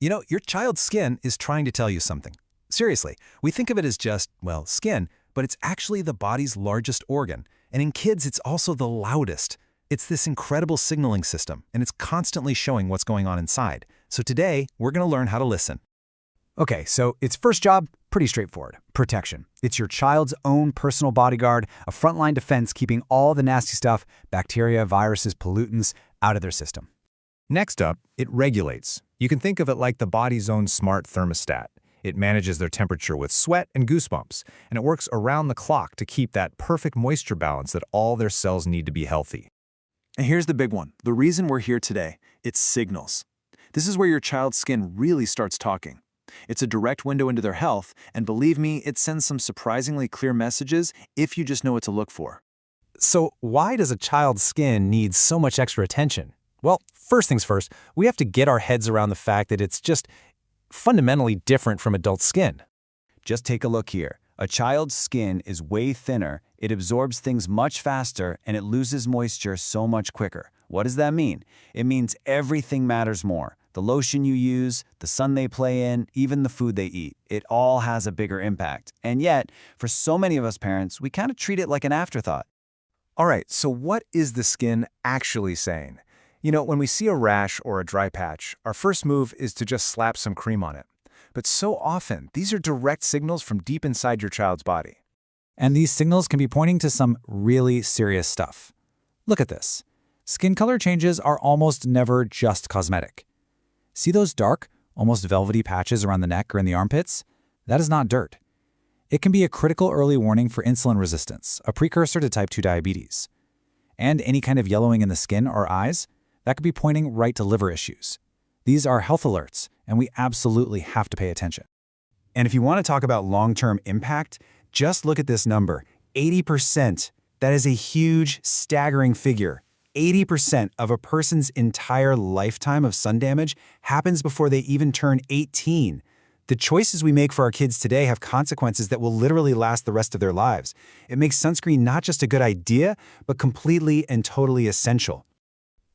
Your child's skin is trying to tell you something. Seriously, we think of it as just, well, skin, but it's actually the body's largest organ. And in kids, it's also the loudest. It's this incredible signaling system, and it's constantly showing what's going on inside. So today, we're going to learn how to listen. Okay, so its first job, pretty straightforward. Protection. It's your child's own personal bodyguard, a frontline defense keeping all the nasty stuff, bacteria, viruses, pollutants, out of their system. Next up, it regulates. You can think of it like the body's own smart thermostat. It manages their temperature with sweat and goosebumps, and it works around the clock to keep that perfect moisture balance that all their cells need to be healthy. And here's the big one. The reason we're here today, it's signals. This is where your child's skin really starts talking. It's a direct window into their health, and believe me, it sends some surprisingly clear messages if you just know what to look for. So why does a child's skin need so much extra attention? Well, first things first, we have to get our heads around the fact that it's just fundamentally different from adult skin. Just take a look here. A child's skin is way thinner, it absorbs things much faster, and it loses moisture so much quicker. What does that mean? It means everything matters more. The lotion you use, the sun they play in, even the food they eat. It all has a bigger impact. And yet, for so many of us parents, we kind of treat it like an afterthought. All right, so what is the skin actually saying? When we see a rash or a dry patch, our first move is to just slap some cream on it. But so often, these are direct signals from deep inside your child's body. And these signals can be pointing to some really serious stuff. Look at this. Skin color changes are almost never just cosmetic. See those dark, almost velvety patches around the neck or in the armpits? That is not dirt. It can be a critical early warning for insulin resistance, a precursor to type 2 diabetes. And any kind of yellowing in the skin or eyes, that could be pointing right to liver issues. These are health alerts, and we absolutely have to pay attention. And if you want to talk about long-term impact, just look at this number, 80%. That is a huge, staggering figure. 80% of a person's entire lifetime of sun damage happens before they even turn 18. The choices we make for our kids today have consequences that will literally last the rest of their lives. It makes sunscreen not just a good idea, but completely and totally essential.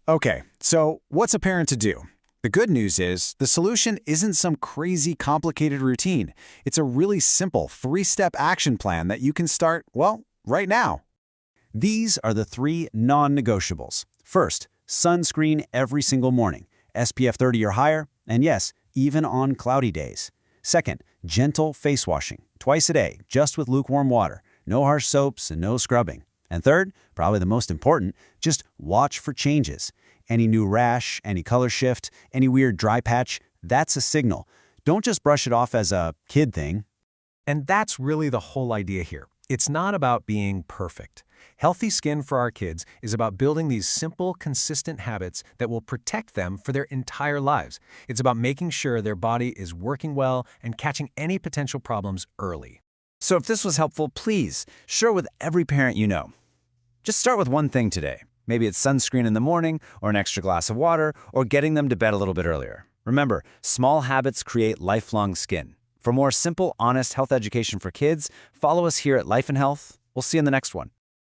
Okay, so what's a parent to do? The good news is the solution isn't some crazy complicated routine. It's a really simple 3-step action plan that you can start, well, right now. These are the 3 non-negotiables. First, sunscreen every single morning, SPF 30 or higher, and yes, even on cloudy days. Second, gentle face washing, twice a day, just with lukewarm water, no harsh soaps and no scrubbing. And third, probably the most important, just watch for changes. Any new rash, any color shift, any weird dry patch, that's a signal. Don't just brush it off as a kid thing. And that's really the whole idea here. It's not about being perfect. Healthy skin for our kids is about building these simple, consistent habits that will protect them for their entire lives. It's about making sure their body is working well and catching any potential problems early. So if this was helpful, please share with every parent you know. Just start with one thing today. Maybe it's sunscreen in the morning, or an extra glass of water, or getting them to bed a little bit earlier. Remember, small habits create lifelong skin. For more simple, honest health education for kids, follow us here at LifinHealth. We'll see you in the next one.